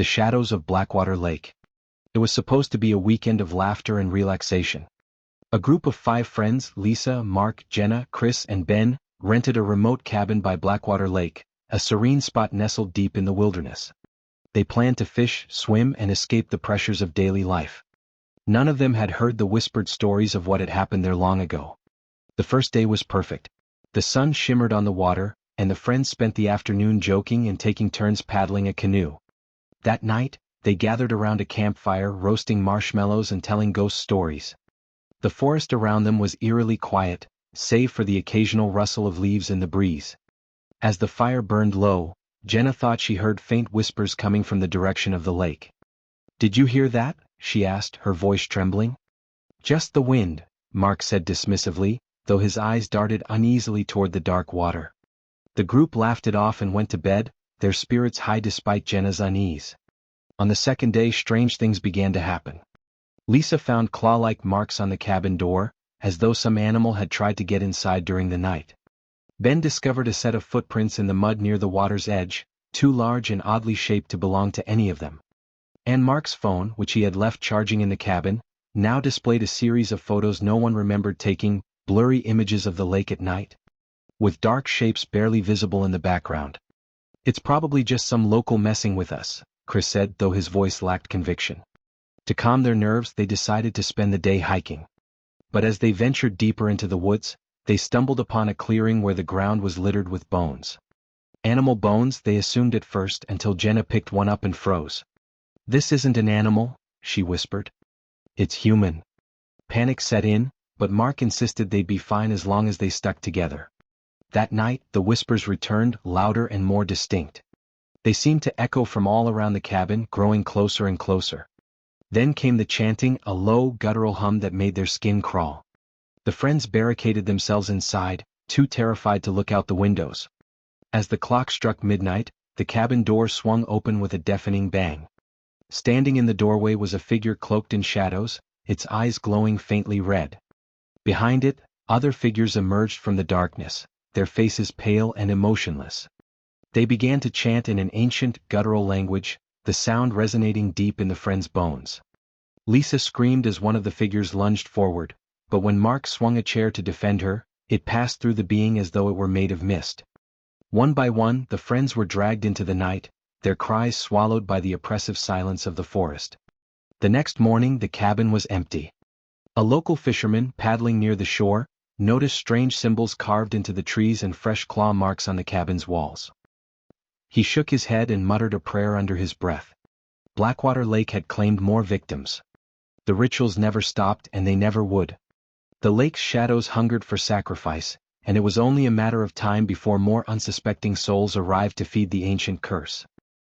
The shadows of Blackwater Lake. It was supposed to be a weekend of laughter and relaxation. A group of 5 friends, Lisa, Mark, Jenna, Chris, and Ben, rented a remote cabin by Blackwater Lake, a serene spot nestled deep in the wilderness. They planned to fish, swim, and escape the pressures of daily life. None of them had heard the whispered stories of what had happened there long ago. The first day was perfect. The sun shimmered on the water, and the friends spent the afternoon joking and taking turns paddling a canoe. That night, they gathered around a campfire, roasting marshmallows and telling ghost stories. The forest around them was eerily quiet, save for the occasional rustle of leaves in the breeze. As the fire burned low, Jenna thought she heard faint whispers coming from the direction of the lake. "Did you hear that?" she asked, her voice trembling. "Just the wind," Mark said dismissively, though his eyes darted uneasily toward the dark water. The group laughed it off and went to bed, their spirits high despite Jenna's unease. On the second day, strange things began to happen. Lisa found claw-like marks on the cabin door, as though some animal had tried to get inside during the night. Ben discovered a set of footprints in the mud near the water's edge, too large and oddly shaped to belong to any of them. And Mark's phone, which he had left charging in the cabin, now displayed a series of photos no one remembered taking, blurry images of the lake at night, with dark shapes barely visible in the background. "It's probably just some local messing with us," Chris said, though his voice lacked conviction. To calm their nerves, they decided to spend the day hiking. But as they ventured deeper into the woods, they stumbled upon a clearing where the ground was littered with bones. Animal bones, they assumed at first, until Jenna picked one up and froze. "This isn't an animal," she whispered. "It's human." Panic set in, but Mark insisted they'd be fine as long as they stuck together. That night, the whispers returned, louder and more distinct. They seemed to echo from all around the cabin, growing closer and closer. Then came the chanting, a low, guttural hum that made their skin crawl. The friends barricaded themselves inside, too terrified to look out the windows. As the clock struck midnight, the cabin door swung open with a deafening bang. Standing in the doorway was a figure cloaked in shadows, its eyes glowing faintly red. Behind it, other figures emerged from the darkness, their faces pale and emotionless. They began to chant in an ancient, guttural language, the sound resonating deep in the friends' bones. Lisa screamed as one of the figures lunged forward, but when Mark swung a chair to defend her, it passed through the being as though it were made of mist. One by one, the friends were dragged into the night, their cries swallowed by the oppressive silence of the forest. The next morning, the cabin was empty. A local fisherman, paddling near the shore, noticed strange symbols carved into the trees and fresh claw marks on the cabin's walls. He shook his head and muttered a prayer under his breath. Blackwater Lake had claimed more victims. The rituals never stopped, and they never would. The lake's shadows hungered for sacrifice, and it was only a matter of time before more unsuspecting souls arrived to feed the ancient curse.